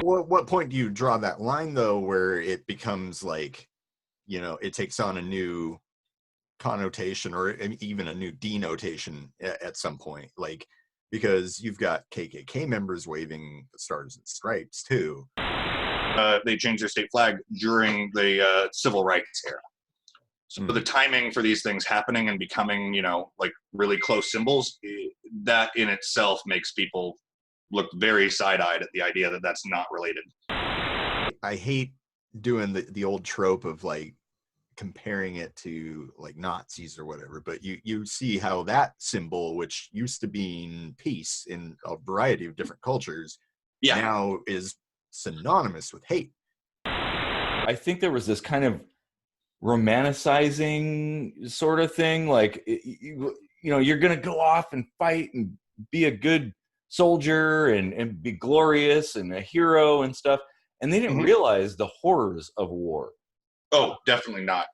What point do you draw that line, though, where it becomes like, it takes on a new connotation or even a new denotation at some point? Like, because you've got KKK members waving the stars and stripes, too. They changed their state flag during the Civil Rights era. So the timing for these things happening and becoming, like really close symbols, that in itself makes people look very side-eyed at the idea that that's not related. I hate doing the old trope of like comparing it to like Nazis or whatever, but you see how that symbol, which used to mean peace in a variety of different cultures, now is synonymous with hate. I think there was this kind of romanticizing sort of thing, like you're gonna go off and fight and be a good soldier and be glorious and a hero and stuff, and they didn't realize the horrors of war. Oh, definitely not.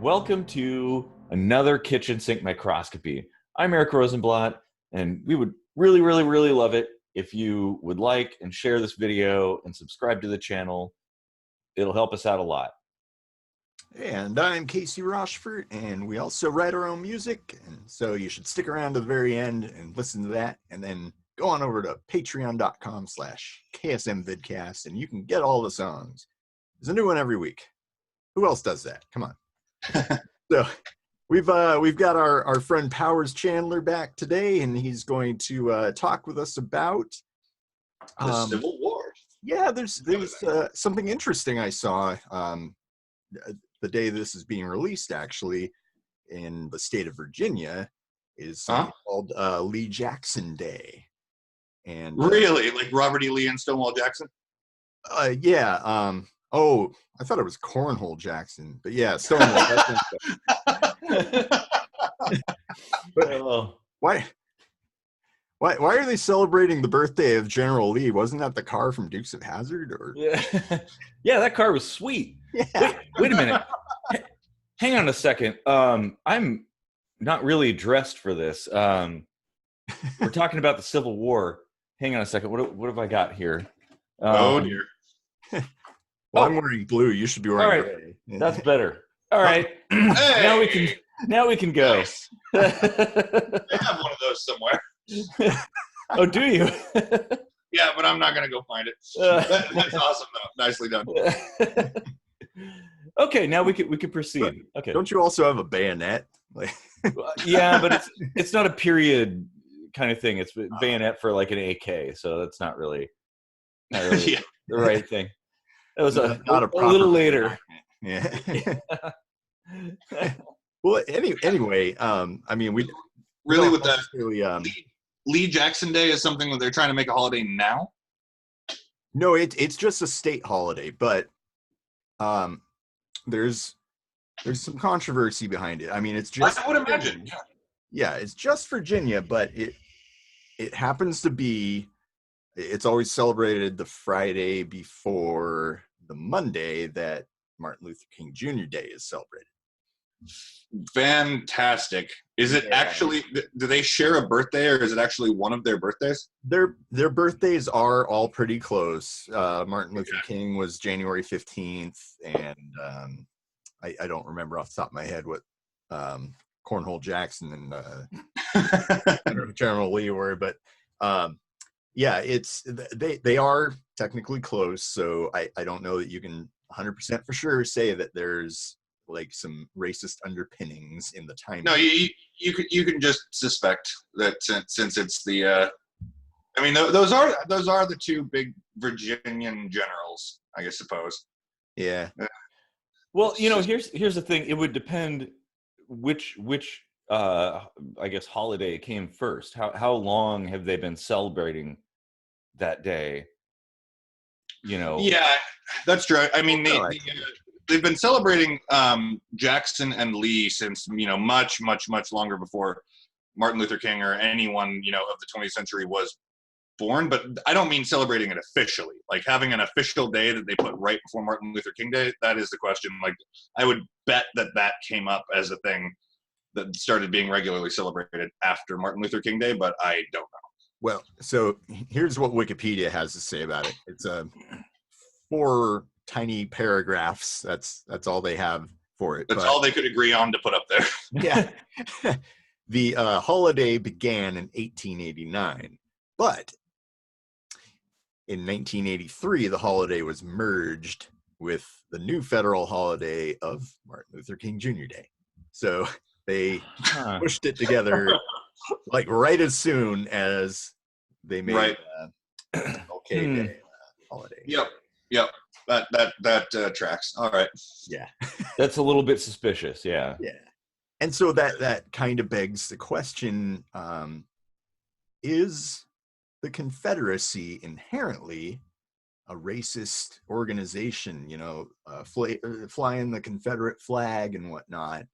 Welcome to another kitchen sink microscopy. I'm Eric Rosenblatt, and we would really, really, really love it if you would like and share this video and subscribe to the channel. It'll help us out a lot. And I'm Casey Rochford, and we also write our own music, and so you should stick around to the very end and listen to that, and then go on over to patreon.com/KSMvidcast, and you can get all the songs. There's a new one every week. Who else does that? Come on. So we've got our friend Powers Chandler back today, and he's going to talk with us about the Civil War. Yeah, there's something interesting I saw the day this is being released, actually, in the state of Virginia, is something called Lee Jackson Day. And really, like Robert E. Lee and Stonewall Jackson? Yeah. Oh, I thought it was Cornhole Jackson, but yeah, Stonewall. But why are they celebrating the birthday of General Lee? Wasn't that the car from Dukes of Hazzard? Or yeah, that car was sweet. Yeah. Wait a minute. Hang on a second. I'm not really dressed for this. We're talking about the Civil War. Hang on a second. What have I got here? Oh dear. Well, I'm wearing blue. You should be wearing gray. That's better. All right. Hey! Now we can go. Nice. I have one of those somewhere. Oh, do you? Yeah, but I'm not gonna go find it. That's awesome, though. Nicely done. Okay, now we could proceed. Okay. Don't you also have a bayonet? Yeah, but it's not a period kind of thing. It's bayonet for like an AK, so that's not really the right thing. That was not a little later. Yeah. Well, anyway, I mean, we really with that. Lee Jackson Day is something that they're trying to make a holiday now. No, it's just a state holiday, but there's some controversy behind it. I mean, it's just I would imagine. Yeah, it's just Virginia, but it happens to be. It's always celebrated the Friday before the Monday that Martin Luther King Jr. Day is celebrated. Fantastic. Is it actually, do they share a birthday, or is it actually one of their birthdays? Their birthdays are all pretty close. Martin Luther King was January 15th, and I don't remember off the top of my head what Cornhole Jackson and General Lee were, but yeah, they are technically close, so I don't know that you can 100% for sure say that there's like some racist underpinnings in the timing. No, you can just suspect that since it's the I mean those are the two big Virginian generals, I suppose. Yeah. Well, here's the thing. It would depend which I guess, holiday came first? How long have they been celebrating that day? You know. Yeah, that's true. I mean, they've been celebrating Jackson and Lee since, much, much, much longer before Martin Luther King or anyone, of the 20th century was born. But I don't mean celebrating it officially, like having an official day that they put right before Martin Luther King Day. That is the question. Like, I would bet that came up as a thing that started being regularly celebrated after Martin Luther King Day, but I don't know. Well, so here's what Wikipedia has to say about it. It's 4 tiny paragraphs. That's all they have for it. That's all they could agree on to put up there. Yeah. The holiday began in 1889, but in 1983, the holiday was merged with the new federal holiday of Martin Luther King Jr. Day. So they pushed it together like right as soon as they made Day holiday. Yep. That tracks. All right. Yeah. That's a little bit suspicious. Yeah. Yeah. And so that kind of begs the question, is the Confederacy inherently a racist organization, flying the Confederate flag and whatnot?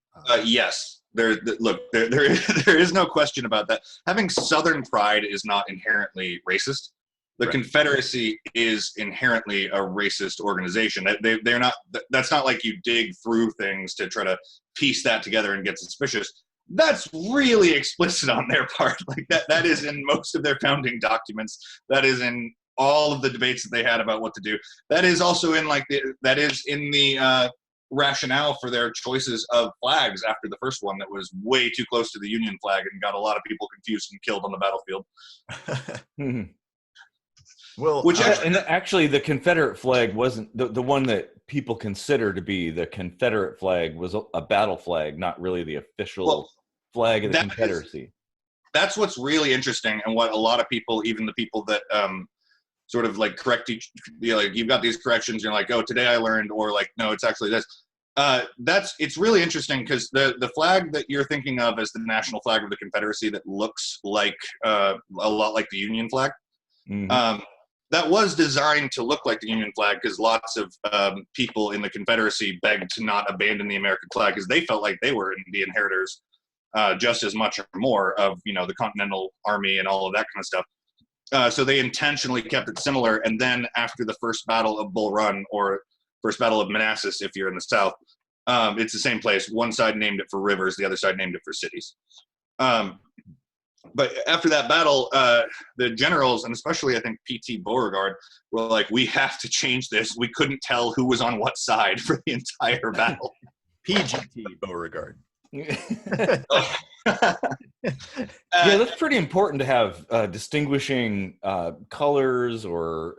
Yes. There is no question about that. Having Southern pride is not inherently racist. The Confederacy is inherently a racist organization. They're not. That's not like you dig through things to try to piece that together and get suspicious. That's really explicit on their part. Like that is in most of their founding documents. That is in all of the debates that they had about what to do. That is also in the rationale for their choices of flags after the first one that was way too close to the Union flag and got a lot of people confused and killed on the battlefield. Well, actually, the Confederate flag wasn't the one that people consider to be the Confederate flag was a battle flag, not really the official flag of the Confederacy. That's what's really interesting, and what a lot of people, even the people that sort of like correct each, like you've got these corrections, you're like, oh, today I learned, or like, no, it's actually this. It's really interesting because the flag that you're thinking of as the national flag of the Confederacy that looks like a lot like the Union flag. Mm-hmm. That was designed to look like the Union flag because lots of people in the Confederacy begged to not abandon the American flag because they felt like they were the inheritors just as much or more of the Continental Army and all of that kind of stuff. So they intentionally kept it similar. And then after the First Battle of Bull Run, or First Battle of Manassas, if you're in the South, it's the same place. One side named it for rivers, the other side named it for cities. But after that battle, the generals, and especially I think P.T. Beauregard, were like, we have to change this. We couldn't tell who was on what side for the entire battle. P.G.T. Beauregard. Yeah, that's pretty important to have distinguishing colors or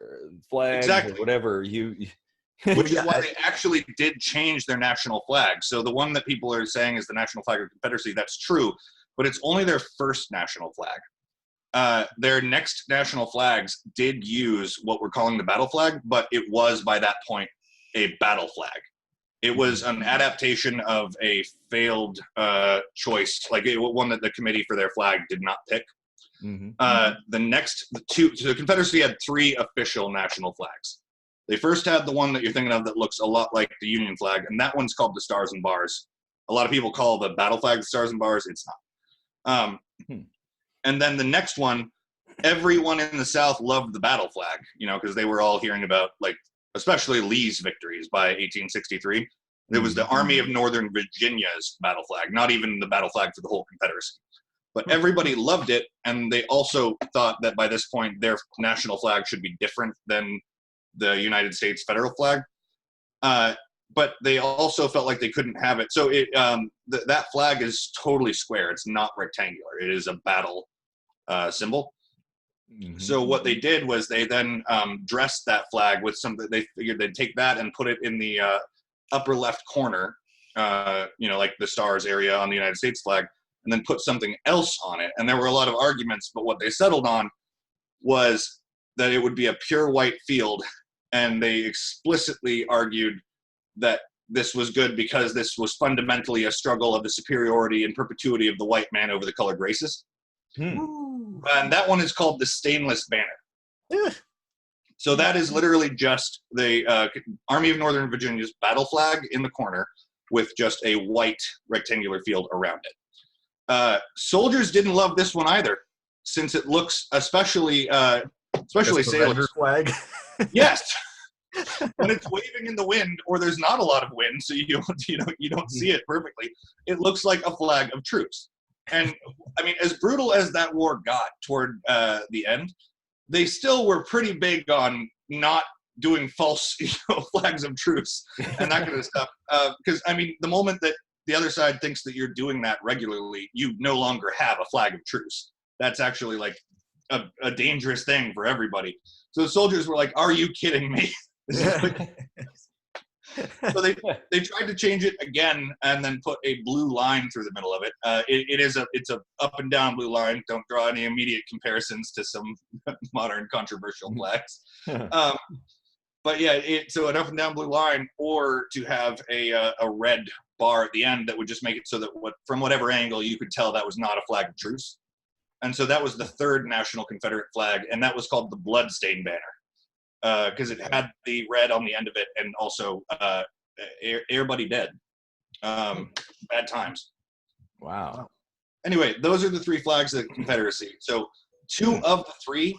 flags or whatever. Which is why they actually did change their national flag. So the one that people are saying is the national flag of the Confederacy, that's true. But it's only their first national flag. Their next national flags did use what we're calling the battle flag, but it was by that point a battle flag. It was an adaptation of a failed choice, one that the committee for their flag did not pick. Mm-hmm. The Confederacy had 3 official national flags. They first had the one that you're thinking of that looks a lot like the Union flag, and that one's called the Stars and Bars. A lot of people call the battle flag the Stars and Bars. It's not. And then the next one, everyone in the South loved the battle flag, because they were all hearing about, especially Lee's victories by 1863. It was the Army of Northern Virginia's battle flag, not even the battle flag for the whole Confederacy. But everybody loved it, and they also thought that by this point, their national flag should be different than the United States federal flag. But they also felt like they couldn't have it. So that flag is totally square. It's not rectangular. It is a battle symbol. Mm-hmm. So what they did was they then dressed that flag with something. They figured they'd take that and put it in the upper left corner, like the stars area on the United States flag, and then put something else on it. And there were a lot of arguments, but what they settled on was that it would be a pure white field. And they explicitly argued that this was good because this was fundamentally a struggle of the superiority and perpetuity of the white man over the colored races. And that one is called the Stainless Banner. So that is literally just the Army of Northern Virginia's battle flag in the corner with just a white rectangular field around it. Soldiers didn't love this one either, since it looks especially sailors flag. Yes. When it's waving in the wind, or there's not a lot of wind, so you don't see it perfectly, it looks like a flag of truce. And I mean, as brutal as that war got toward the end, they still were pretty big on not doing false flags of truce and that kind of stuff. Because I mean, the moment that the other side thinks that you're doing that regularly, you no longer have a flag of truce. That's actually like a dangerous thing for everybody. So the soldiers were like, "Are you kidding me?" So they tried to change it again and then put a blue line through the middle of it. It's a up and down blue line. Don't draw any immediate comparisons to some modern controversial flags. But yeah, so an up and down blue line, or to have a red bar at the end that would just make it so that from whatever angle you could tell that was not a flag of truce. And so that was the third national Confederate flag, and that was called the Bloodstained Banner, because it had the red on the end of it, and also everybody dead. Bad times. Wow. Anyway, those are the three flags of the Confederacy. So two of the three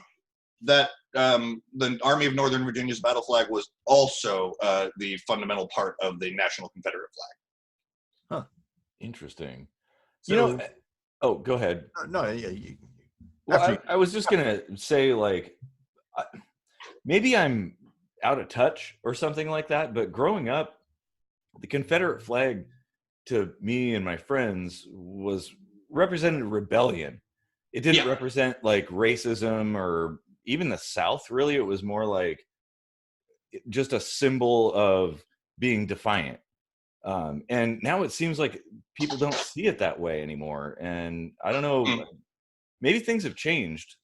that the Army of Northern Virginia's battle flag was also the fundamental part of the National Confederate flag. Huh. Interesting. So, oh, go ahead. No, yeah. Well, I was just gonna say, like, maybe I'm out of touch or something like that, but growing up, the Confederate flag to me and my friends represented rebellion. It didn't represent like racism or even the South, really. It was more like just a symbol of being defiant. And now it seems like people don't see it that way anymore. And I don't know, maybe things have changed,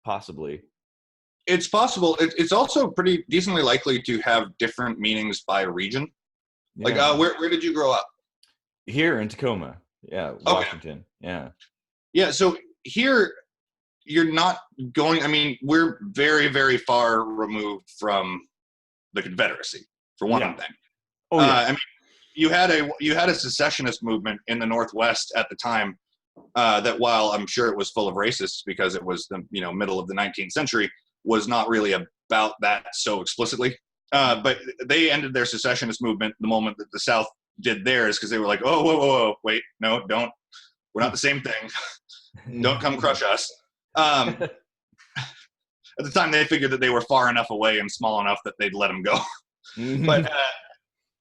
possibly. It's possible. It's also pretty decently likely to have different meanings by region. Yeah. Like, where did you grow up? Here in Tacoma. Yeah, Washington. Okay. Yeah, so here you're not going, I mean, we're very, very far removed from the Confederacy, for one thing. Oh, yeah. I mean, you had a secessionist movement in the Northwest at the time that, while I'm sure it was full of racists because it was the middle of the 19th century, was not really about that so explicitly. But they ended their secessionist movement the moment that the South did theirs, because they were like, "Oh, whoa, wait, no, don't. We're not the same thing. Don't come crush us." At the time, they figured that they were far enough away and small enough that they'd let them go. But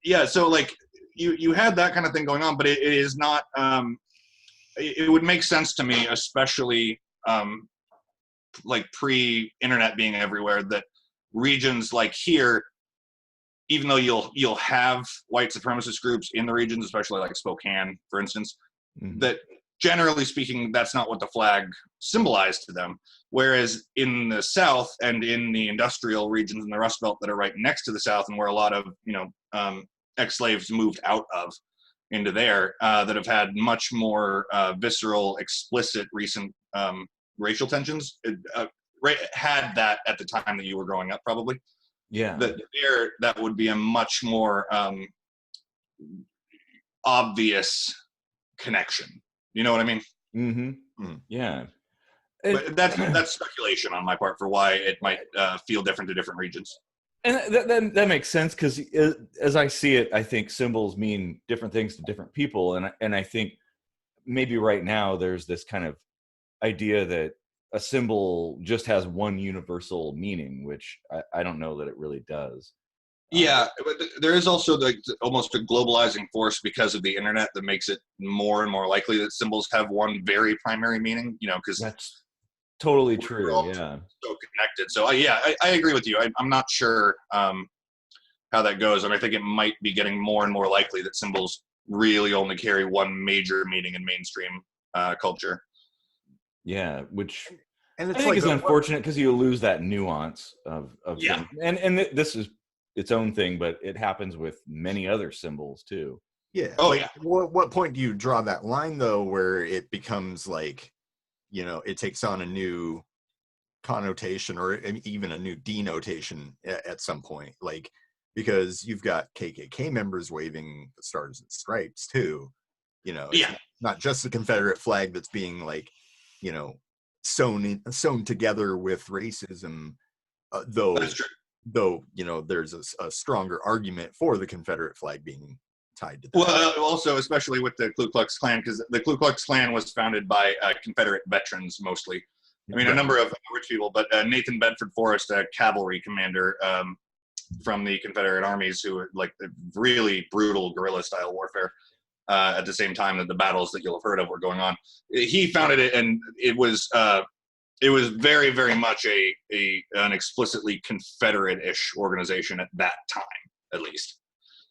yeah, so like you had that kind of thing going on, but it is not. It would make sense to me, especially like pre-internet being everywhere, that regions like here, even though you'll have white supremacist groups in the regions, especially like Spokane, for instance, that generally speaking, that's not what the flag symbolized to them. Whereas in the South and in the industrial regions in the Rust Belt that are right next to the South, and where a lot of ex-slaves moved out of into there, that have had much more visceral, explicit recent racial tensions, had that at the time that you were growing up, probably. Yeah. That would be a much more obvious connection. You know what I mean? Mm-hmm. Yeah. But that's speculation on my part for why it might feel different to different regions. And that makes sense, because as I see it, I think symbols mean different things to different people. And I think maybe right now there's this kind of idea that a symbol just has one universal meaning, which I don't know that it really does. Yeah, but there is also almost a globalizing force because of the internet that makes it more and more likely that symbols have one very primary meaning, because that's totally true. Yeah. So connected. So I agree with you. I'm not sure how that goes. And I think it might be getting more and more likely that symbols really only carry one major meaning in mainstream culture. Yeah, which I think is unfortunate, because you lose that nuance of things. And this is its own thing, but it happens with many other symbols too. Yeah. Oh, like, yeah. what point do you draw that line though, where it becomes like, it takes on a new connotation or even a new denotation at some point, like, because you've got KKK members waving the stars and stripes too. It's Yeah. not just the Confederate flag that's being like, you know, sewn together with racism, That's true. though there's a stronger argument for the Confederate flag being tied to that. Well, also, especially with the Ku Klux Klan, because the Ku Klux Klan was founded by Confederate veterans mostly. I mean, a Right. number of rich people, but Nathan Bedford Forrest, a cavalry commander from the Confederate armies, who were like really brutal guerrilla-style warfare at the same time that the battles that you'll have heard of were going on. He founded it, and it was very, very much an explicitly Confederate-ish organization at that time, at least.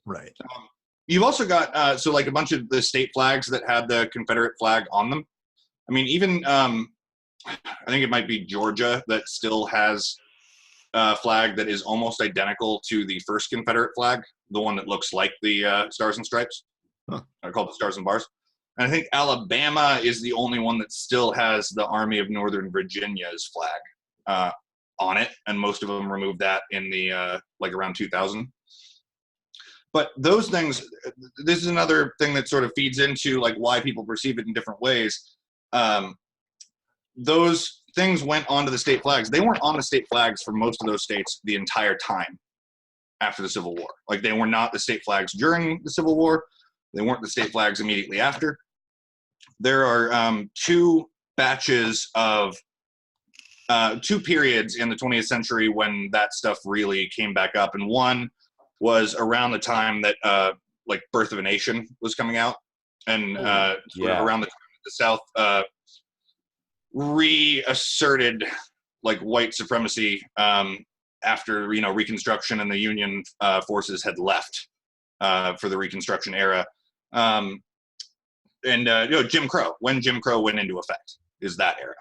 Right. You've also got so like a bunch of the state flags that had the Confederate flag on them. I mean, even I think it might be Georgia that still has a flag that is almost identical to the first Confederate flag, the one that looks like the Stars and Stripes. Huh. Called the Stars and Bars. And I think Alabama is the only one that still has the Army of Northern Virginia's flag on it, and most of them removed that in the like around 2000. But those things, this is another thing that sort of feeds into like why people perceive it in different ways. Those things went onto the state flags. They weren't on the state flags for most of those states the entire time after the Civil War. Like, they were not the state flags during the Civil War. They weren't the state flags immediately after. There are two batches of two periods in the 20th century when that stuff really came back up. And one was around the time that like Birth of a Nation was coming out, and sort of around the time that the South reasserted like white supremacy after Reconstruction and the Union forces had left for the Reconstruction era, and Jim Crow, when Jim Crow went into effect, is that era.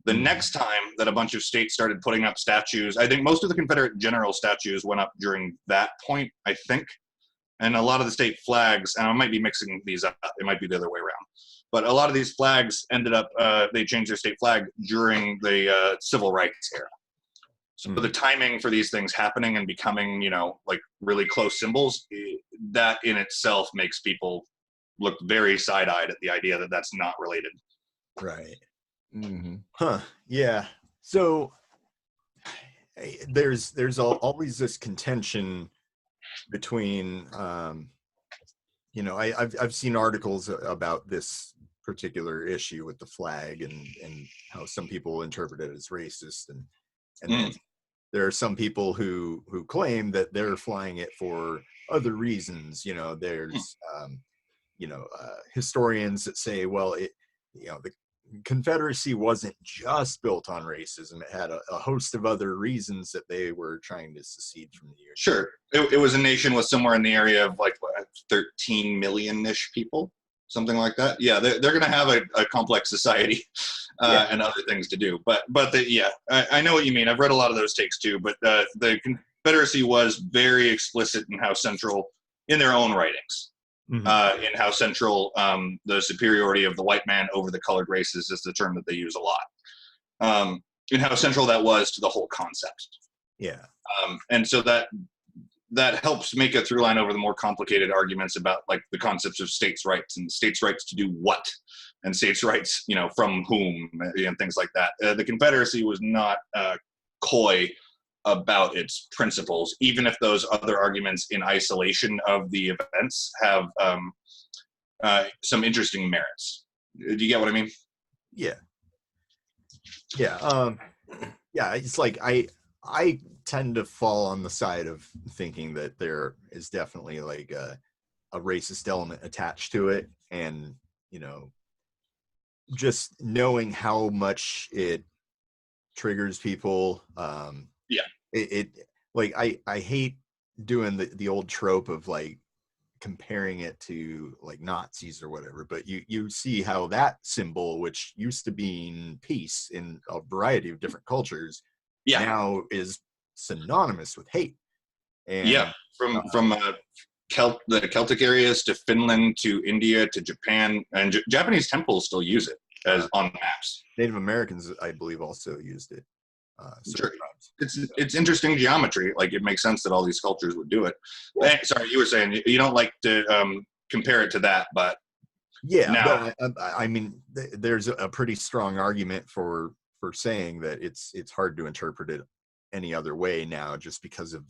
The next time that a bunch of states started putting up statues, I think most of the Confederate general statues went up during that point, I think. And a lot of the state flags, and I might be mixing these up, it might be the other way around. But a lot of these flags ended up, they changed their state flag during the Civil Rights era. So the timing for these things happening and becoming, like really close symbols, that in itself makes people look very side-eyed at the idea that that's not related. Right. Mm-hmm. Huh. Yeah. So there's always this contention between I've seen articles about this particular issue with the flag and how some people interpret it as racist, and then there are some people who claim that they're flying it for other reasons. There's historians that say, well, the Confederacy wasn't just built on racism. It had a host of other reasons that they were trying to secede from the Union. Sure. It was a nation with somewhere in the area of like 13 million-ish people, something like that. Yeah, they're going to have a complex society and other things to do. But I know what you mean. I've read a lot of those takes too. But the Confederacy was very explicit in how central, in their own writings, in how central the superiority of the white man over the colored races is the term that they use a lot, and how central that was to the whole concept. Yeah. And so that helps make a through line over the more complicated arguments about like the concepts of states' rights and states' rights to do what, and states' rights, from whom, and things like that. The Confederacy was not coy about its principles, even if those other arguments in isolation of the events have some interesting merits. Do you get what I mean? Yeah. It's like I tend to fall on the side of thinking that there is definitely like a racist element attached to it, and just knowing how much it triggers people. It like I hate doing the old trope of like comparing it to like Nazis or whatever, but you see how that symbol, which used to mean peace in a variety of different cultures, now is synonymous with hate. And from the Celtic areas to Finland to India to Japan, and Japanese temples still use it as on maps. Native Americans, I believe, also used it. Sure. It's interesting geometry. Like, it makes sense that all these sculptures would do it. Yeah. Sorry, you were saying you don't like to compare it to that, but yeah, but I mean, there's a pretty strong argument for saying that it's hard to interpret it any other way now, just because of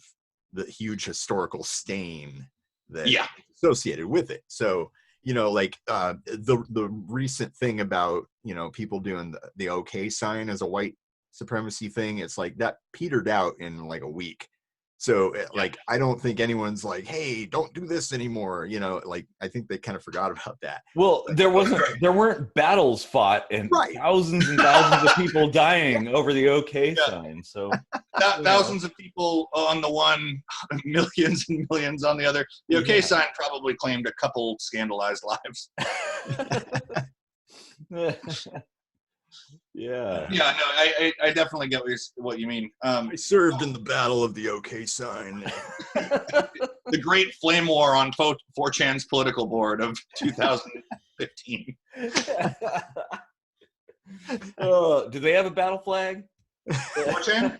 the huge historical stain that is associated with it. So, you know, like the recent thing about, you know, people doing the OK sign as a white supremacy thing, it's like that petered out in like a week. So like, I don't think anyone's like, hey, don't do this anymore. You know, like, I think they kind of forgot about that. Well, there weren't battles fought and thousands and thousands of people dying over the OK sign. So thousands of people on the one, millions and millions on the other. The OK sign probably claimed a couple scandalized lives. Yeah. Yeah, no, I definitely get what you mean. I served in the Battle of the OK sign. The Great Flame War on 4chan's political board of 2015. Do they have a battle flag? 4chan?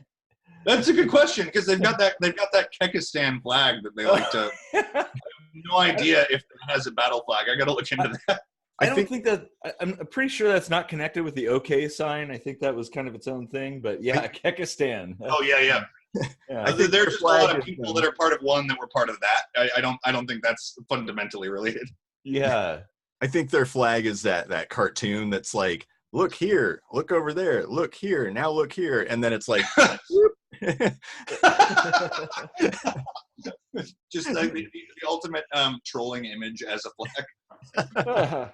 That's a good question, because they've got that Kekistan flag that they like to. I have no idea if it has a battle flag. I got to look into that. I don't think that. I'm pretty sure that's not connected with the OK sign. I think that was kind of its own thing. But yeah, Kekistan. Oh yeah. I think there's just a lot of people that are part of one that were part of that. I don't think that's fundamentally related. Yeah. I think their flag is that cartoon that's like, look here, look over there, look here, now look here, and then it's like. Just like the ultimate trolling image as a flag.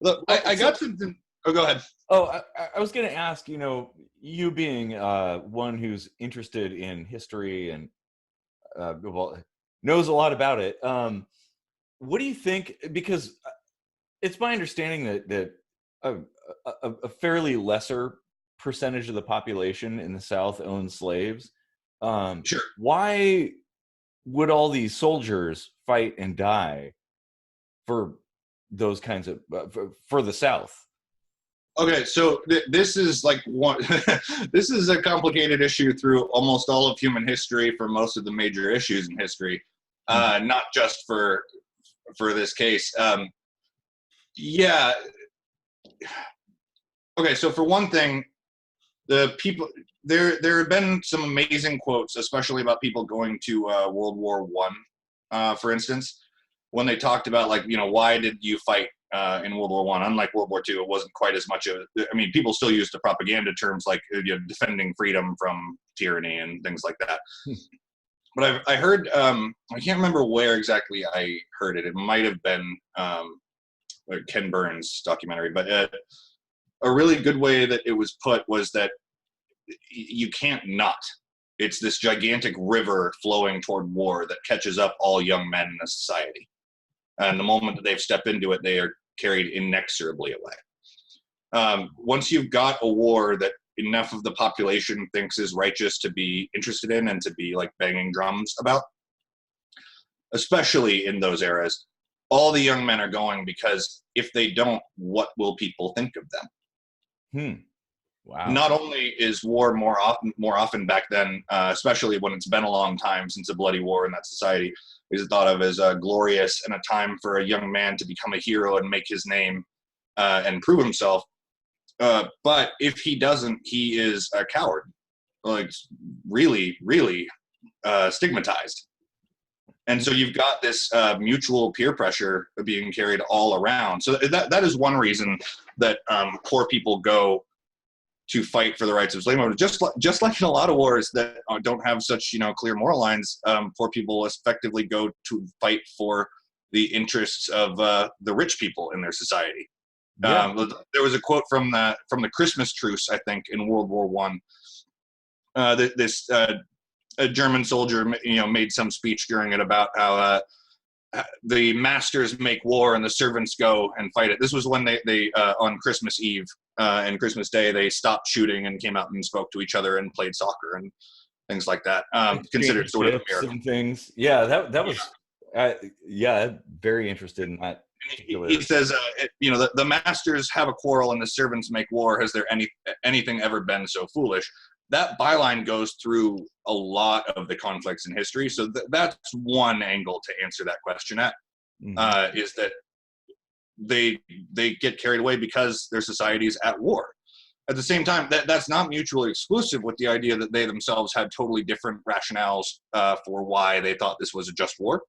Look, I got something. Oh, go ahead. Oh, I was going to ask, you know, you being one who's interested in history and knows a lot about it. What do you think? Because it's my understanding that a fairly lesser percentage of the population in the South owned slaves. Sure. Why would all these soldiers fight and die for those kinds of for the South? Okay, so this is like one. This is a complicated issue through almost all of human history for most of the major issues in history, not just for this case. Yeah. Okay, so for one thing, the people there have been some amazing quotes, especially about people going to World War I, for instance, when they talked about, like, you know, why did you fight in World War I? Unlike World War II, it wasn't quite as much of. I mean, people still used the propaganda terms like, you know, defending freedom from tyranny and things like that. But I heard, I can't remember where exactly I heard it. It might have been Ken Burns' documentary, but a really good way that it was put was that you can't not. It's this gigantic river flowing toward war that catches up all young men in a society. And the moment that they've stepped into it, they are carried inexorably away. Once you've got a war that enough of the population thinks is righteous to be interested in and to be like banging drums about, especially in those eras, all the young men are going, because if they don't, what will people think of them? Wow. Not only is war more often back then, especially when it's been a long time since a bloody war in that society, is thought of as glorious and a time for a young man to become a hero and make his name and prove himself. But if he doesn't, he is a coward, like really, really stigmatized. And so you've got this mutual peer pressure being carried all around. So that is one reason that poor people go to fight for the rights of slave owners. Just like in a lot of wars that don't have such, you know, clear moral lines, poor people effectively go to fight for the interests of the rich people in their society. Yeah. There was a quote from the Christmas truce, I think, in World War I. This a German soldier, you know, made some speech during it about how the masters make war and the servants go and fight it. This was when they on Christmas Eve and Christmas Day, they stopped shooting and came out and spoke to each other and played soccer. And things like that, considered sort of American. And things. Yeah, that was, very interested in that particular. He says, the masters have a quarrel and the servants make war. Has there anything ever been so foolish? That byline goes through a lot of the conflicts in history. So that's one angle to answer that question at, is that they get carried away because their society's at war. At the same time, that's not mutually exclusive with the idea that they themselves had totally different rationales for why they thought this was a just war.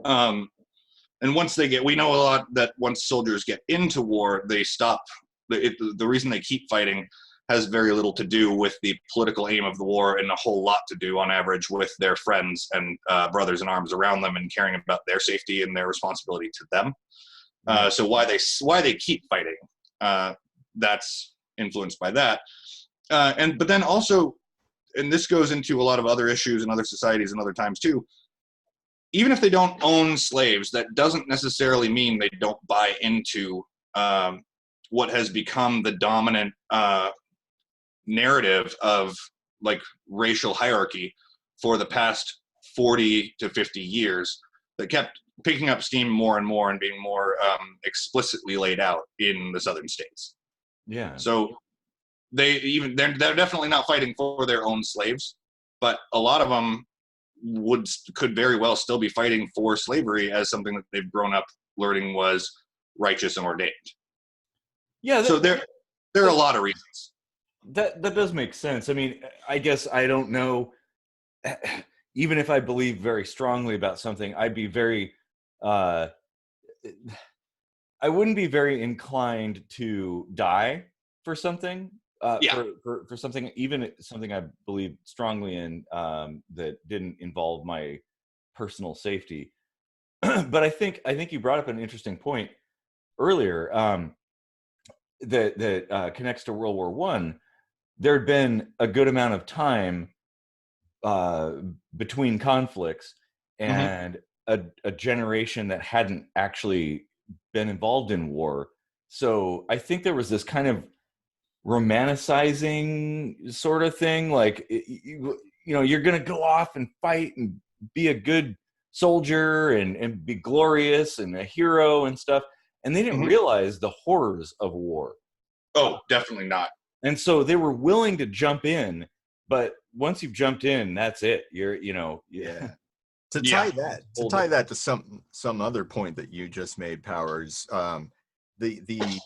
And once we know a lot that once soldiers get into war, they stop. The reason they keep fighting has very little to do with the political aim of the war, and a whole lot to do, on average, with their friends and brothers in arms around them and caring about their safety and their responsibility to them. So why they keep fighting, that's influenced by that. But then also, and this goes into a lot of other issues in other societies and other times too, even if they don't own slaves, that doesn't necessarily mean they don't buy into what has become the dominant narrative of like racial hierarchy for the past 40 to 50 years that kept picking up steam more and more and being more explicitly laid out in the southern states. Yeah. So they're definitely not fighting for their own slaves, but a lot of them could very well still be fighting for slavery as something that they've grown up learning was righteous and ordained. Yeah. So there are a lot of reasons. That does make sense. I mean, I guess I don't know. Even if I believe very strongly about something, I'd be very, I wouldn't be very inclined to die for something. For something, even something I believe strongly in, that didn't involve my personal safety. But I think you brought up an interesting point earlier that connects to World War One. There had been a good amount of time between conflicts, and a generation that hadn't actually been involved in war. So I think there was this kind of romanticizing sort of thing, like you're going to go off and fight and be a good soldier and be glorious and a hero and stuff, and they didn't realize the horrors of war. Oh, definitely not. And so they were willing to jump in, but once you've jumped in, that's it. To tie that to some other point that you just made, Powers, the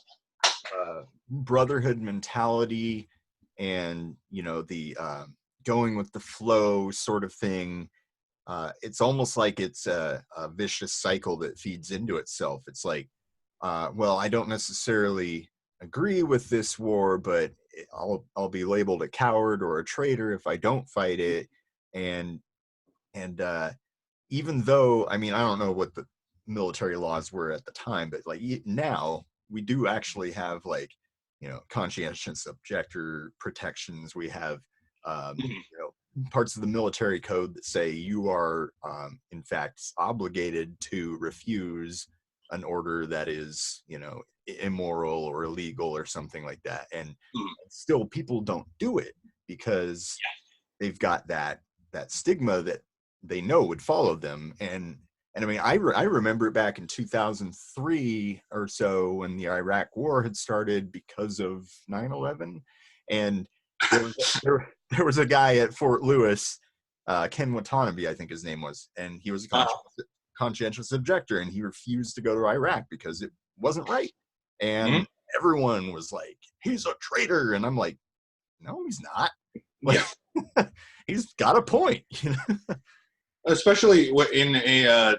brotherhood mentality and the going with the flow sort of thing, it's almost like it's a vicious cycle that feeds into itself. It's like, well, I don't necessarily agree with this war, but I'll be labeled a coward or a traitor if I don't fight it. And even though, I mean, I don't know what the military laws were at the time, but like now we do actually have like, conscientious objector protections. We have, parts of the military code that say you are, in fact, obligated to refuse an order that is, immoral or illegal or something like that. And still people don't do it because they've got that stigma that they know would follow them. And I mean, I remember back in 2003 or so when the Iraq war had started because of 9/11, and there was a guy at Fort Lewis, Ken Watanabe, I think his name was, and he was a conscientious objector, and he refused to go to Iraq because it wasn't right. And everyone was like, he's a traitor. And I'm like, no, he's not. Like, he's got a point. Especially in a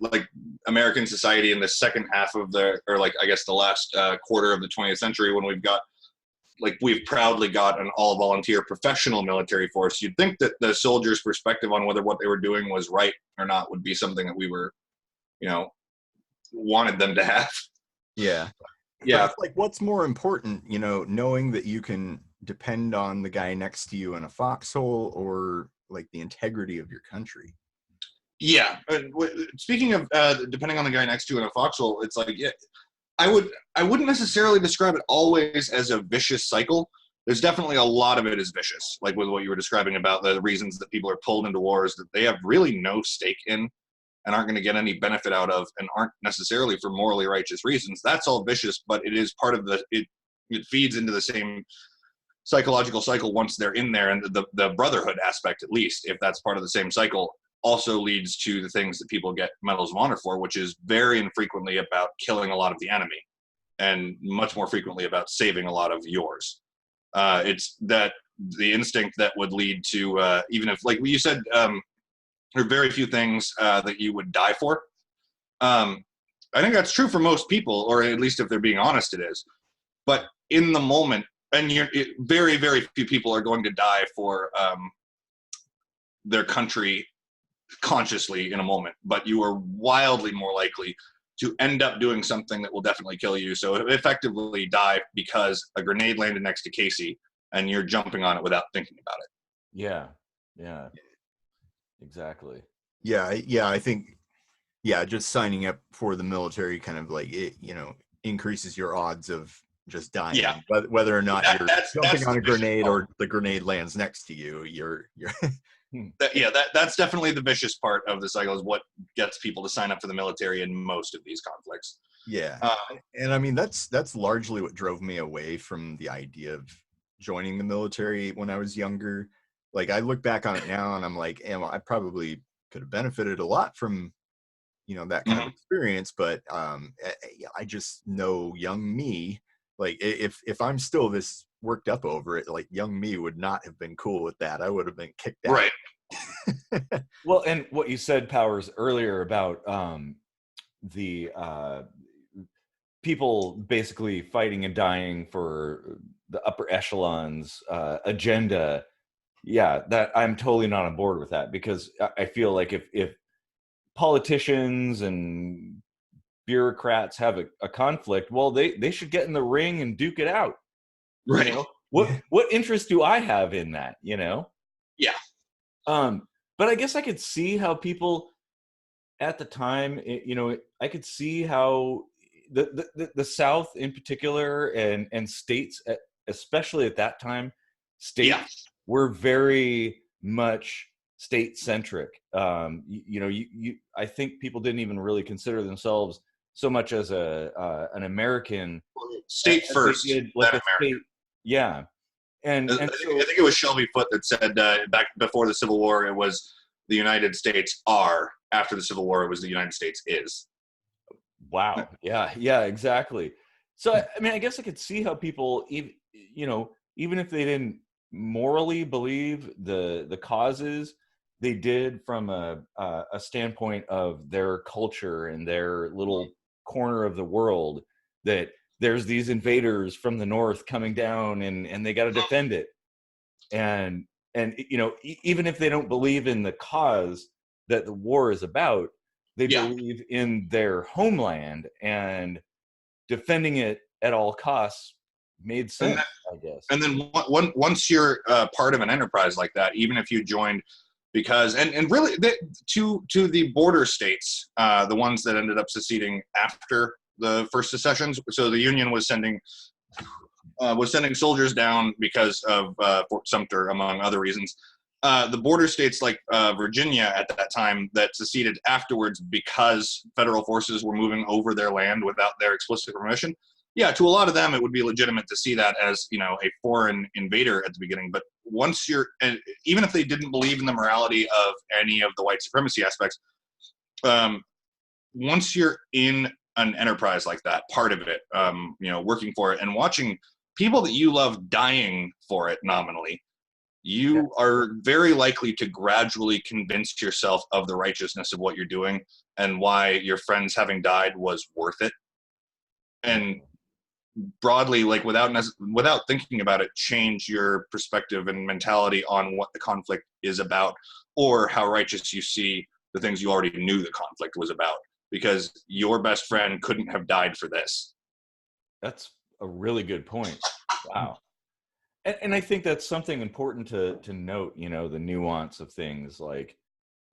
like American society in the second half of the last quarter of the 20th century, when we've proudly got an all-volunteer professional military force. You'd think that the soldiers' perspective on whether what they were doing was right or not would be something that we were, wanted them to have. Yeah. But it's like, what's more important, knowing that you can depend on the guy next to you in a foxhole, or like the integrity of your country? Yeah. Speaking of depending on the guy next to you in a foxhole, it's like, I wouldn't necessarily describe it always as a vicious cycle, there's definitely a lot of it is vicious, like with what you were describing about the reasons that people are pulled into wars that they have really no stake in and aren't going to get any benefit out of and aren't necessarily for morally righteous reasons. That's all vicious, but it is part of it feeds into the same psychological cycle once they're in there. And the brotherhood aspect, at least, if that's part of the same cycle, also leads to the things that people get medals of honor for, which is very infrequently about killing a lot of the enemy and much more frequently about saving a lot of yours. It's that the instinct that would lead to, even if, like you said, there are very few things that you would die for. I think that's true for most people, or at least if they're being honest, it is. But in the moment, and very, very few people are going to die for their country consciously in a moment, but you are wildly more likely to end up doing something that will definitely kill you. So effectively die because a grenade landed next to Casey and you're jumping on it without thinking about it. Yeah, exactly. Yeah, I think, just signing up for the military kind of like it, increases your odds of just dying. Yeah. Whether or not you're jumping on a grenade part. or the grenade lands next to you, you're that's definitely the vicious part of the cycle, is what gets people to sign up for the military in most of these conflicts. Yeah. And I mean, that's largely what drove me away from the idea of joining the military when I was younger. Like, I look back on it now and I'm like, I probably could have benefited a lot from, that kind of experience. But I just know young me, like if I'm still this worked up over it, like young me would not have been cool with that. I would have been kicked out. Right. Well, and what you said, Powers, earlier about the people basically fighting and dying for the upper echelons agenda. Yeah, that I'm totally not on board with that, because I feel like if politicians and bureaucrats have a conflict, well, they should get in the ring and duke it out. Right. What interest do I have in that? Yeah. But I guess I could see how people at the time, I could see how the South in particular and states, especially at that time, states were very much state centric. I think people didn't even really consider themselves so much as an American. State first, like then American. Yeah. And I think it was Shelby Foote that said back before the Civil War, it was the United States are. After the Civil War, it was the United States is. Wow. Yeah, exactly. So, I mean, I guess I could see how people, even if they didn't morally believe the causes, they did from a standpoint of their culture and their little corner of the world, that there's these invaders from the north coming down and they got to defend it. And even if they don't believe in the cause that the war is about, they believe in their homeland, and defending it at all costs made sense, I guess. And then once you're part of an enterprise like that, even if you joined because, and really to the border states, the ones that ended up seceding after the first secessions, so the Union was sending soldiers down because of Fort Sumter, among other reasons. The border states like Virginia at that time that seceded afterwards because federal forces were moving over their land without their explicit permission. Yeah, to a lot of them, it would be legitimate to see that as, a foreign invader at the beginning. But once even if they didn't believe in the morality of any of the white supremacy aspects, once you're in an enterprise like that, part of it, working for it and watching people that you love dying for it nominally, you are very likely to gradually convince yourself of the righteousness of what you're doing and why your friends having died was worth it. And broadly, like without thinking about it, change your perspective and mentality on what the conflict is about, or how righteous you see the things you already knew the conflict was about, because your best friend couldn't have died for this. That's a really good point. Wow. And I think that's something important to note, the nuance of things. Like,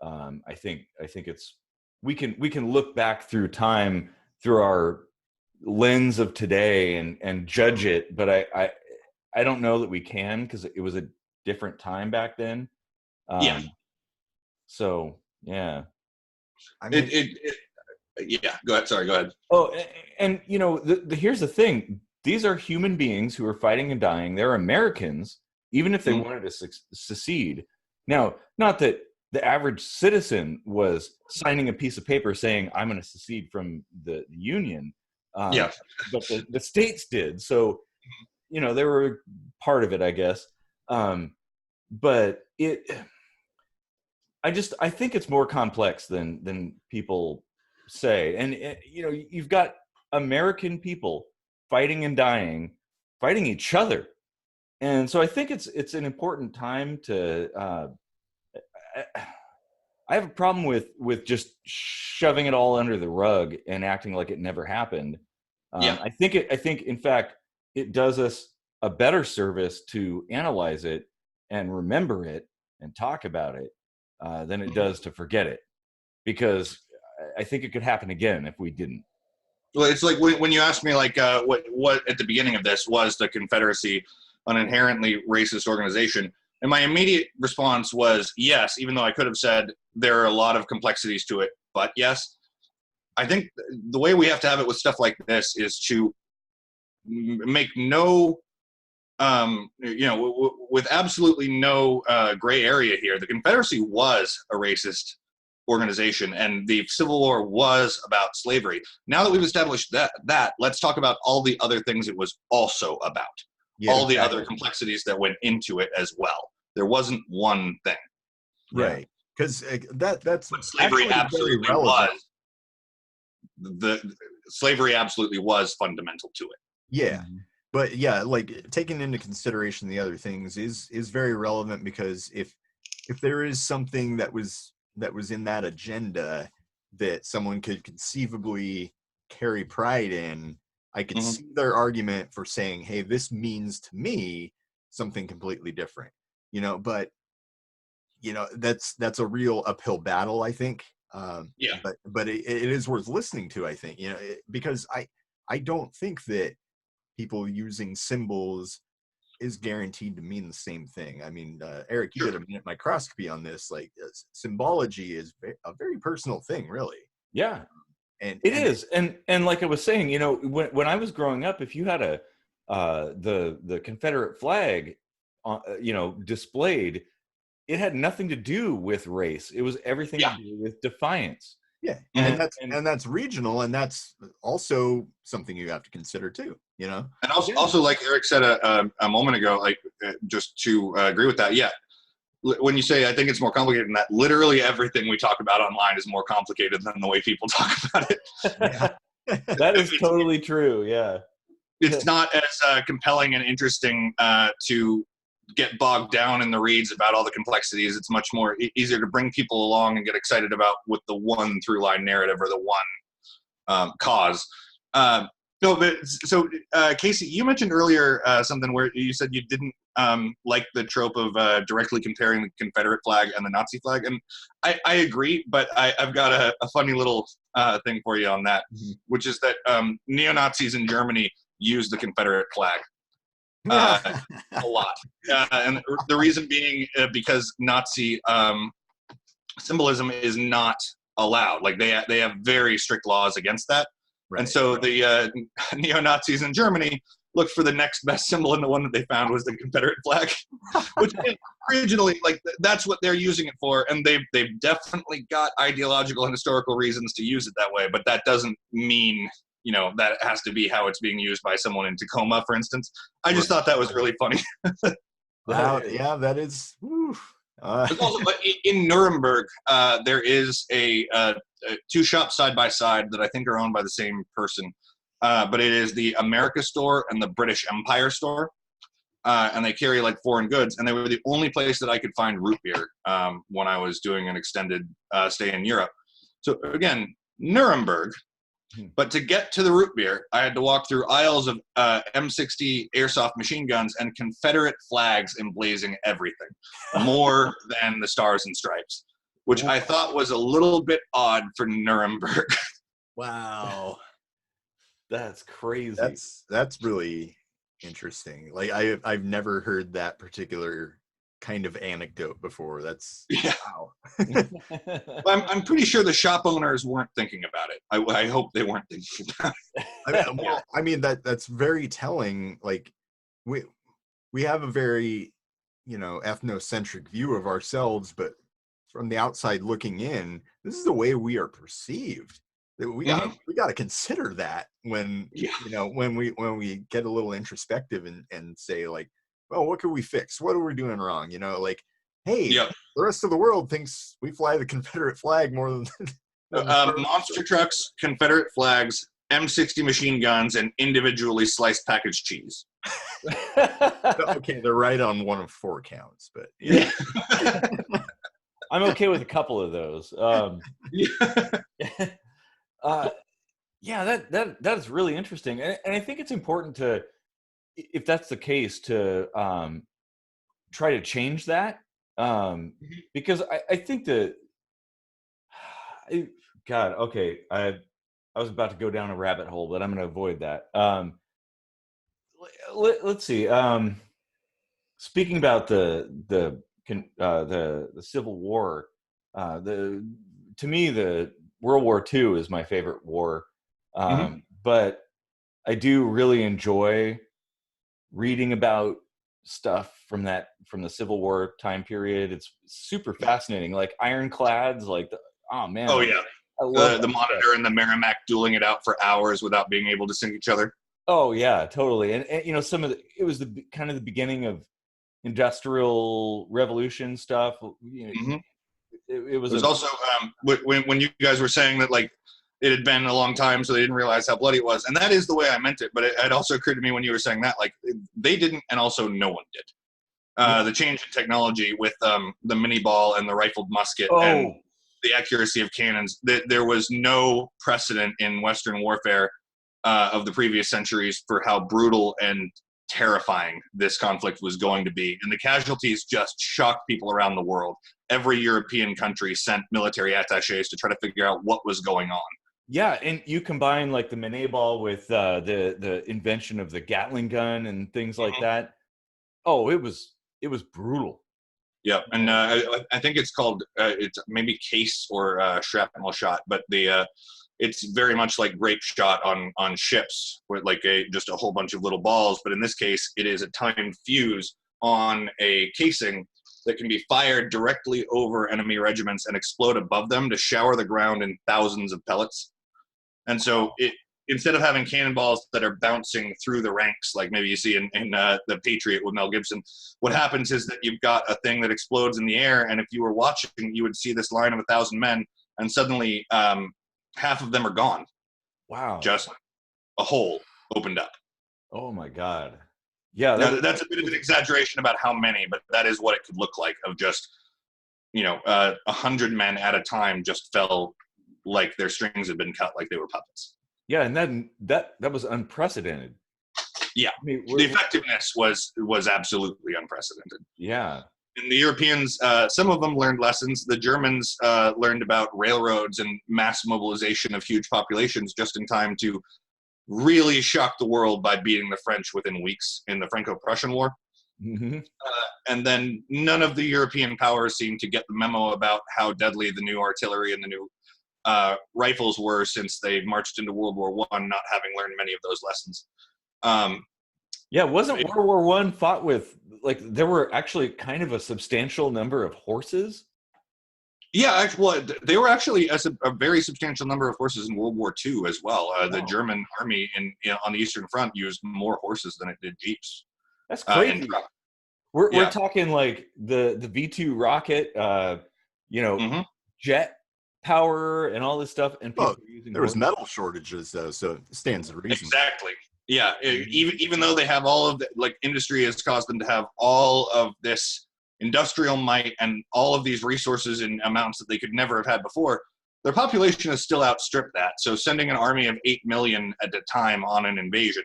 I think it's, we can look back through time through our lens of today and judge it. But I don't know that we can, because it was a different time back then. Yeah. So yeah. I mean, Yeah. Go ahead. Sorry. Go ahead. Oh, and you know, here's the thing: these are human beings who are fighting and dying. They're Americans, even if they wanted to secede. Now, not that the average citizen was signing a piece of paper saying, "I'm going to secede from the Union," Yeah. but the states did. So, you know, they were part of it, I guess. But I think it's more complex than people say. And you know, you've got American people fighting and dying, fighting each other. And so I think it's an important time to I have a problem with just shoving it all under the rug and acting like it never happened. Yeah. I think in fact it does us a better service to analyze it and remember it and talk about it than it does to forget it, because I think it could happen again if we didn't. Well, it's like when you asked me, like, what at the beginning of this was the Confederacy an inherently racist organization, and my immediate response was yes, even though I could have said there are a lot of complexities to it, but yes. I think the way we have to have it with stuff like this is to make no, with absolutely no gray area here. The Confederacy was a racist organization, and the Civil War was about slavery. Now that we've established that, let's talk about all the other things it was also about. Yeah, all the other complexities that went into it as well. There wasn't one thing. Right. Because that's but slavery absolutely was. Slavery absolutely was fundamental to it. Yeah. But yeah, like taking into consideration the other things is very relevant, because if there is something that was in that agenda that someone could conceivably carry pride in, I could see their argument for saying, hey, this means to me something completely different, you know. But you know, that's a real uphill battle, I think. Yeah. But it is worth listening to, I think, you know, because I don't think that people using symbols is guaranteed to mean the same thing. I mean, Eric, you did a minute microscopy on this. Like, symbology is a very personal thing, really. Yeah, and it is. And like I was saying, you know, when I was growing up, if you had the Confederate flag, you know, displayed, it had nothing to do with race. It was everything to do with defiance. Yeah, and that's regional, and that's also something you have to consider too, you know. And also, like Eric said a moment ago, like just to agree with that. Yeah, when you say I think it's more complicated than that, literally everything we talk about online is more complicated than the way people talk about it. That is totally true. Yeah, it's not as compelling and interesting to get bogged down in the reads about all the complexities. It's much more easier to bring people along and get excited about with the one through line narrative or the one cause. No, but so Casey, you mentioned earlier something where you said you didn't like the trope of directly comparing the Confederate flag and the Nazi flag, and I agree, but I've got a funny little thing for you on that, which is that neo-Nazis in Germany use the Confederate flag. A lot, and the reason being because Nazi symbolism is not allowed. Like they have very strict laws against that, and so the neo-Nazis in Germany looked for the next best symbol, and the one that they found was the Confederate flag, which originally, like, that's what they're using it for, and they've definitely got ideological and historical reasons to use it that way, but that doesn't mean, you know, that has to be how it's being used by someone in Tacoma, for instance. I just thought that was really funny. Wow, yeah, that is. Also, but in Nuremberg, there is a two shops side by side that I think are owned by the same person, but it is the America store and the British Empire store, and they carry like foreign goods, and they were the only place that I could find root beer when I was doing an extended stay in Europe. So again, Nuremberg. But to get to the root beer, I had to walk through aisles of M60 airsoft machine guns and Confederate flags emblazing everything, more than the stars and stripes, which I thought was a little bit odd for Nuremberg. Wow, that's crazy. That's really Interesting. Like I've never heard that particular kind of anecdote before. That's Yeah. wow. I'm pretty sure the shop owners weren't thinking about it. I hope they weren't thinking about it. I mean that's very telling. Like we have a very, you know, ethnocentric view of ourselves, but from the outside looking in, this is the way we are perceived. That we gotta consider that when Yeah. you know when we get a little introspective and say like, well, what can we fix? What are we doing wrong? You know, like, hey, Yep. the rest of the world thinks we fly the Confederate flag more than Monster trucks, Confederate flags, M60 machine guns, and individually sliced packaged cheese. Okay, they're right on one of 4 counts, but yeah. I'm okay with a couple of those. Yeah, that is really interesting, and I think it's important to, if that's the case, to try to change that, because I think that, God, okay, I was about to go down a rabbit hole, but I'm going to avoid that. Let's see. Speaking about the Civil War, to me the World War II is my favorite war, but I do really enjoy reading about stuff from the Civil War time period. It's super fascinating, like ironclads, like oh man. Oh yeah, I love the Monitor and the Merrimack dueling it out for hours without being able to sink each other. Oh yeah, totally. And you know, it was the kind of the beginning of Industrial Revolution stuff. You know, it was also when you guys were saying that like it had been a long time, so they didn't realize how bloody it was, and that is the way I meant it. But it also occurred to me when you were saying that, like, they didn't, and also no one did. The change in technology with the mini ball and the rifled musket and the accuracy of cannons, there was no precedent in Western warfare of the previous centuries for how brutal and terrifying this conflict was going to be. And the casualties just shocked people around the world. Every European country sent military attaches to try to figure out what was going on. Yeah, and you combine like the Minet ball with the invention of the Gatling gun and things like that. Oh, it was brutal. Yeah, and I think it's called it's maybe case or shrapnel shot, but it's very much like grape shot on ships with like just a whole bunch of little balls. But in this case, it is a timed fuse on a casing that can be fired directly over enemy regiments and explode above them to shower the ground in thousands of pellets. And so instead of having cannonballs that are bouncing through the ranks, like maybe you see in The Patriot with Mel Gibson, what happens is that you've got a thing that explodes in the air, and if you were watching, you would see this line of 1,000 men, and suddenly half of them are gone. Wow. Just a hole opened up. Oh my God. Yeah. That's a bit of an exaggeration about how many, but that is what it could look like, of just, 100 men at a time just fell like their strings had been cut, like they were puppets. Yeah, and then that was unprecedented. Yeah, I mean, the effectiveness was absolutely unprecedented. Yeah. And the Europeans, some of them learned lessons. The Germans learned about railroads and mass mobilization of huge populations just in time to really shock the world by beating the French within weeks in the Franco-Prussian War. And then none of the European powers seemed to get the memo about how deadly the new artillery and the new rifles were, since they marched into World War I not having learned many of those lessons. Yeah, wasn't World War I fought with, like, there were actually kind of a substantial number of horses? Yeah, well, they were actually a very substantial number of horses in World War II as well. The German army on the Eastern Front used more horses than it did jeeps. That's crazy. We're talking like the V2 rocket, jet power and all this stuff, and people using there was metal shortages though, so it stands to reason. Exactly. Yeah, even though they have all of the, like, industry has caused them to have all of this industrial might and all of these resources in amounts that they could never have had before, their population has still outstripped that. So sending an army of 8 million at a time on an invasion,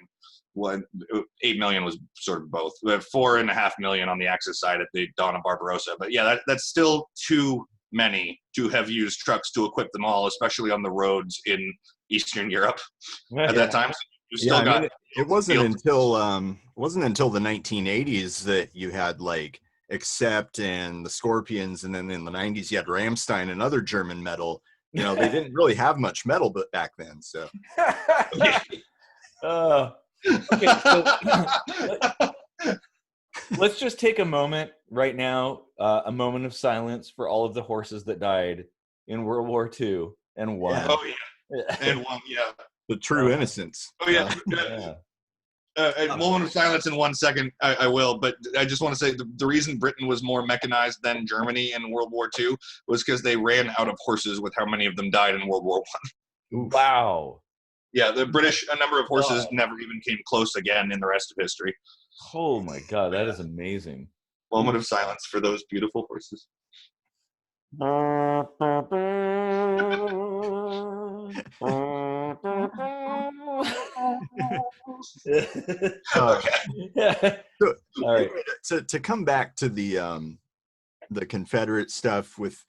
8 million was sort of both. 4.5 million on the Axis side at the dawn of Barbarossa. But yeah, that's still too many to have used trucks to equip them all, especially on the roads in Eastern Europe at that time. So You still got it wasn't until the 1980s that you had like Accept and the Scorpions, and then in the 90s you had Rammstein and other German metal. You know, they didn't really have much metal but back then. So okay, so let's just take a moment right now, a moment of silence for all of the horses that died in World War II and won. Yeah. Oh yeah, and one, yeah. The true innocence. Oh yeah. A moment of silence in 1 second, I will, but I just want to say the reason Britain was more mechanized than Germany in World War II was because they ran out of horses with how many of them died in World War I. Wow. Yeah, the British, a number of horses never even came close again in the rest of history. Oh my God, that is amazing. Moment of silence for those beautiful horses. Okay. So, all right. To come back to the Confederate stuff with,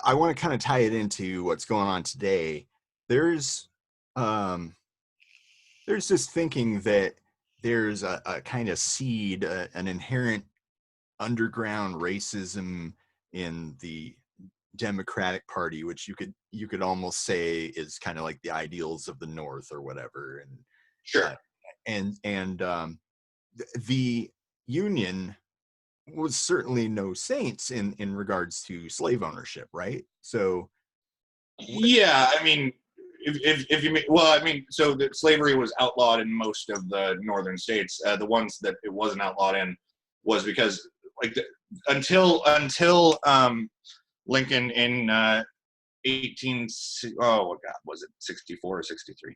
I want to kind of tie it into what's going on today. There's this thinking that there's a kind of seed, an inherent underground racism in the Democratic Party, which you could almost say is kind of like the ideals of the North or whatever. And sure. The Union was certainly no saints in regards to slave ownership, right? So yeah, I mean, if you mean, well, I mean, so that slavery was outlawed in most of the northern states. The ones that it wasn't outlawed in was because like until Lincoln in 64 or 63,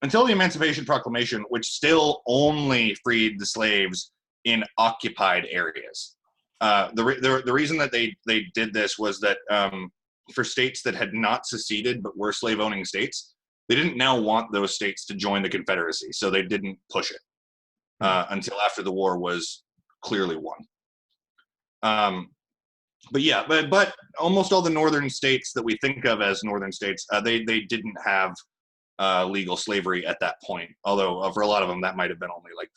until the Emancipation Proclamation, which still only freed the slaves in occupied areas. The reason that they did this was that for states that had not seceded but were slave owning states, they didn't now want those states to join the Confederacy, so they didn't push it until after the war was clearly won. But yeah, but almost all the northern states that we think of as northern states, they didn't have legal slavery at that point. Although for a lot of them, that might have been only like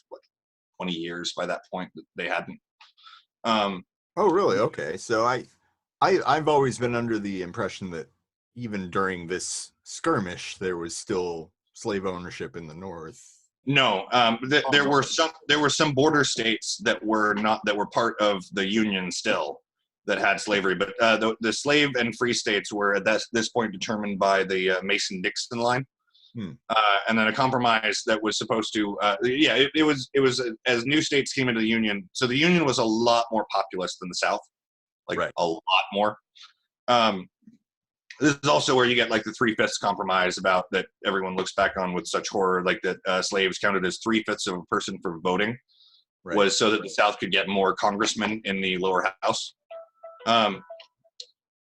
20 years by that point that they hadn't. Oh, really? Okay. So I've always been under the impression that even during this skirmish, there was still slave ownership in the North. No, there were some border states that were part of the Union still that had slavery, but the slave and free states were at this point determined by the Mason-Dixon line. And then a compromise that was supposed to, it was as new states came into the Union. So the Union was a lot more populous than the South, a lot more. This is also where you get like the 3/5 compromise about that everyone looks back on with such horror, like that slaves counted as 3/5 of a person for voting, was so that the South could get more congressmen in the lower house.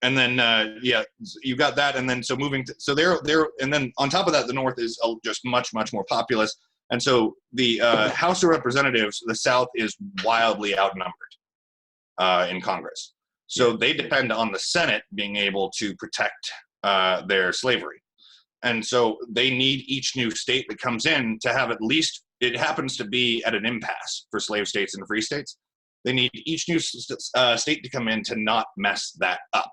And then you got that, and then so and then on top of that, the North is just much more populous, and so the House of Representatives, the South is wildly outnumbered in Congress, so they depend on the Senate being able to protect their slavery, and so they need each new state that comes in to have at least, it happens to be at an impasse for slave states and free states. They need each new state to come in to not mess that up.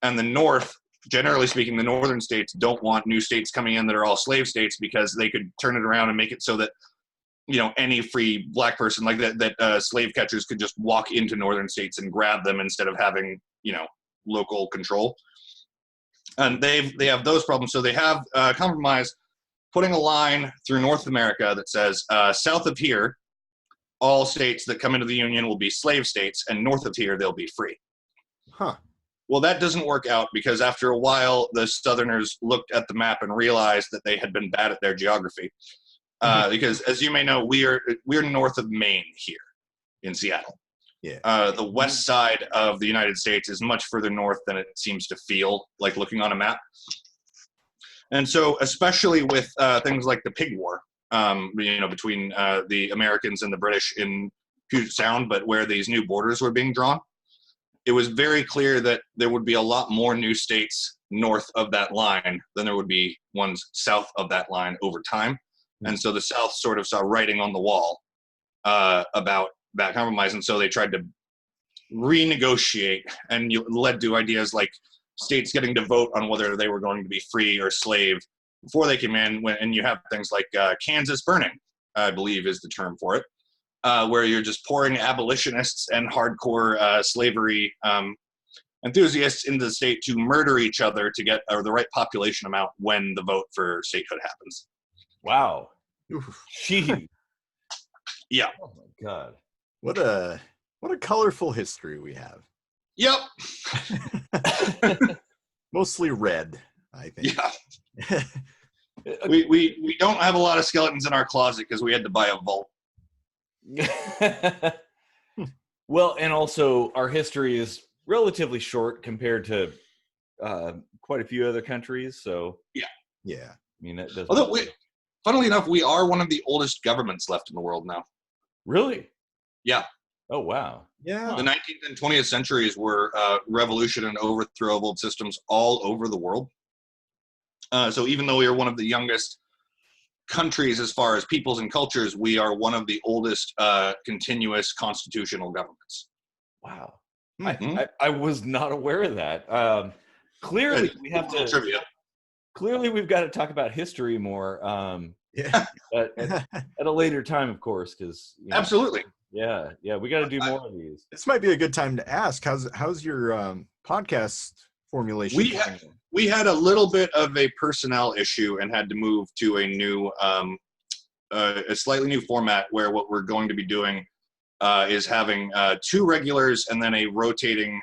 And the North, generally speaking, the northern states don't want new states coming in that are all slave states, because they could turn it around and make it so that, any free black person like that slave catchers could just walk into northern states and grab them instead of having, local control. And they have those problems. So they have compromise, putting a line through North America that says, south of here, all states that come into the Union will be slave states, and north of here, they'll be free. Huh. Well, that doesn't work out, because after a while, the Southerners looked at the map and realized that they had been bad at their geography. Because, as you may know, we're north of Maine here in Seattle. Yeah. The west side of the United States is much further north than it seems to feel like looking on a map. And so, especially with things like the Pig War, between the Americans and the British in Puget Sound, but where these new borders were being drawn, it was very clear that there would be a lot more new states north of that line than there would be ones south of that line over time. And so the South sort of saw writing on the wall about that compromise. And so they tried to renegotiate, and led to ideas like states getting to vote on whether they were going to be free or slave before they came in. And you have things like Kansas burning, I believe is the term for it, where you're just pouring abolitionists and hardcore slavery enthusiasts into the state to murder each other to get the right population amount when the vote for statehood happens. Wow. Gee. Yeah. Oh my God. What a colorful history we have. Yep. Mostly red, I think. Yeah. we don't have a lot of skeletons in our closet because we had to buy a vault. Well, and also our history is relatively short compared to quite a few other countries. So yeah. I mean, that doesn't. Although, funnily enough, we are one of the oldest governments left in the world now. Really? Yeah. Oh wow. Yeah. The 19th and 20th centuries were revolution and overthrow of old systems all over the world. So even though we are one of the youngest countries as far as peoples and cultures, we are one of the oldest continuous constitutional governments. Wow. Mm-hmm. I was not aware of that. Clearly, we have to. Trivia. Clearly, we've got to talk about history more. Yeah. At a later time, of course, because Absolutely. Yeah, we got to do more of these. This might be a good time to ask. How's your podcast formulation? We had a little bit of a personnel issue and had to move to a new, a slightly new format where what we're going to be doing is having 2 regulars and then a rotating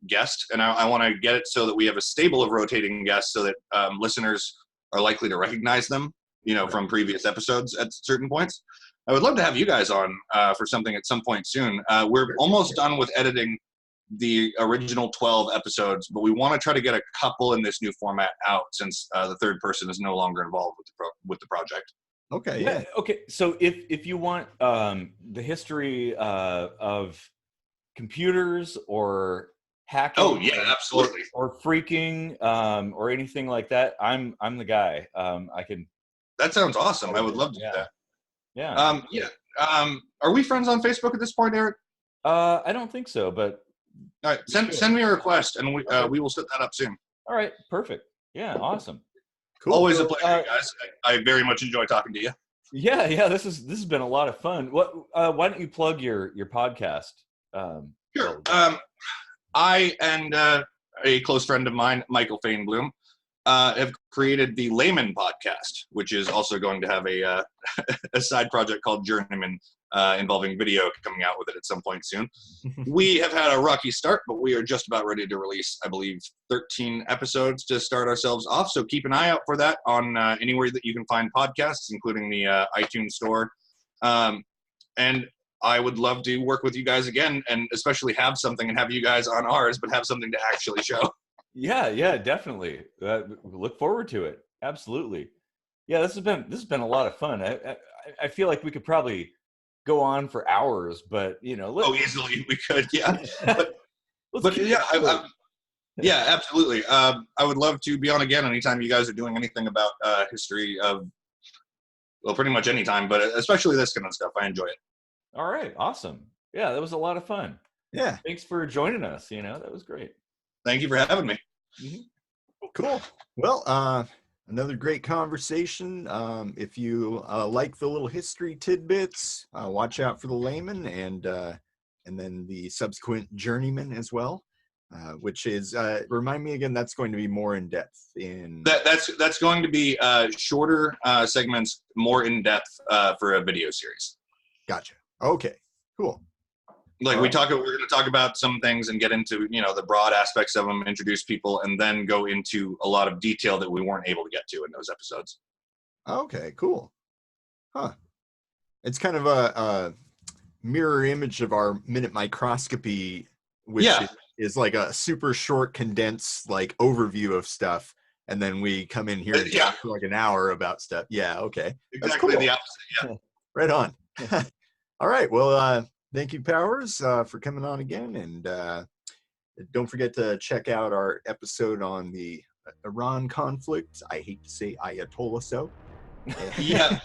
guest. And I want to get it so that we have a stable of rotating guests so that listeners are likely to recognize them, from previous episodes at certain points. I would love to have you guys on for something at some point soon. We're almost done with editing the original 12 episodes, but we want to try to get a couple in this new format out since the third person is no longer involved with the project. Okay. Yeah. Okay. So if you want the history of computers or hacking, oh yeah, absolutely, or freaking or anything like that, I'm the guy. I can. That sounds awesome. I would love to do that. Yeah. Are we friends on Facebook at this point, Eric? I don't think so, but all right, send me a request, and we will set that up soon. All right, perfect. Yeah, awesome. Cool. Always a pleasure, guys. I very much enjoy talking to you. Yeah. This has been a lot of fun. What? Why don't you plug your podcast? Sure. I and a close friend of mine, Michael Fainbloom, have created the Layman podcast, which is also going to have a side project called Journeyman involving video coming out with it at some point soon. We have had a rocky start, but we are just about ready to release, I believe, 13 episodes to start ourselves off. So keep an eye out for that on anywhere that you can find podcasts, including the iTunes store. And I would love to work with you guys again, and especially have something and have you guys on ours, but have something to actually show. Yeah, definitely. Look forward to it. Absolutely. Yeah, this has been a lot of fun. I feel like we could probably go on for hours, but easily we could. Yeah, but yeah, absolutely. I would love to be on again anytime you guys are doing anything about history of, well, pretty much any time, but especially this kind of stuff. I enjoy it. All right, awesome. Yeah, that was a lot of fun. Yeah, thanks for joining us. That was great. Thank you for having me. Mm-hmm. Cool. Well, another great conversation. If you like the little history tidbits, watch out for the Layman and then the subsequent Journeyman as well, which is remind me again. That's going to be more in depth. That's going to be shorter segments, more in depth for a video series. Gotcha. Okay. Cool. Like we're going to talk about some things and get into, the broad aspects of them, introduce people, and then go into a lot of detail that we weren't able to get to in those episodes. Okay, cool. Huh. It's kind of a mirror image of our minute microscopy, which is like a super short, condensed like overview of stuff. And then we come in here and talk for like an hour about stuff. Yeah. Okay. Exactly. That's cool. The opposite. Yeah. Right on. All right. Well, thank you, Powers, for coming on again. And don't forget to check out our episode on the Iran conflict. I hate to say Ayatollah so. Yeah,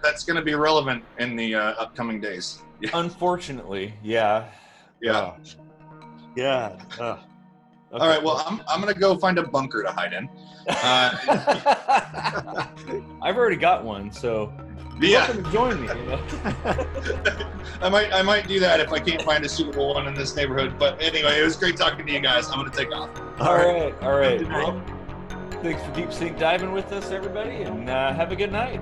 that's going to be relevant in the upcoming days. Yeah. Unfortunately, yeah. Yeah. Yeah. Okay. All right. Well, I'm going to go find a bunker to hide in. I've already got one, so you're welcome to join me. You know? I might do that if I can't find a suitable one in this neighborhood. But anyway, it was great talking to you guys. I'm going to take off. All right. Well, thanks for deep sink diving with us, everybody, and have a good night.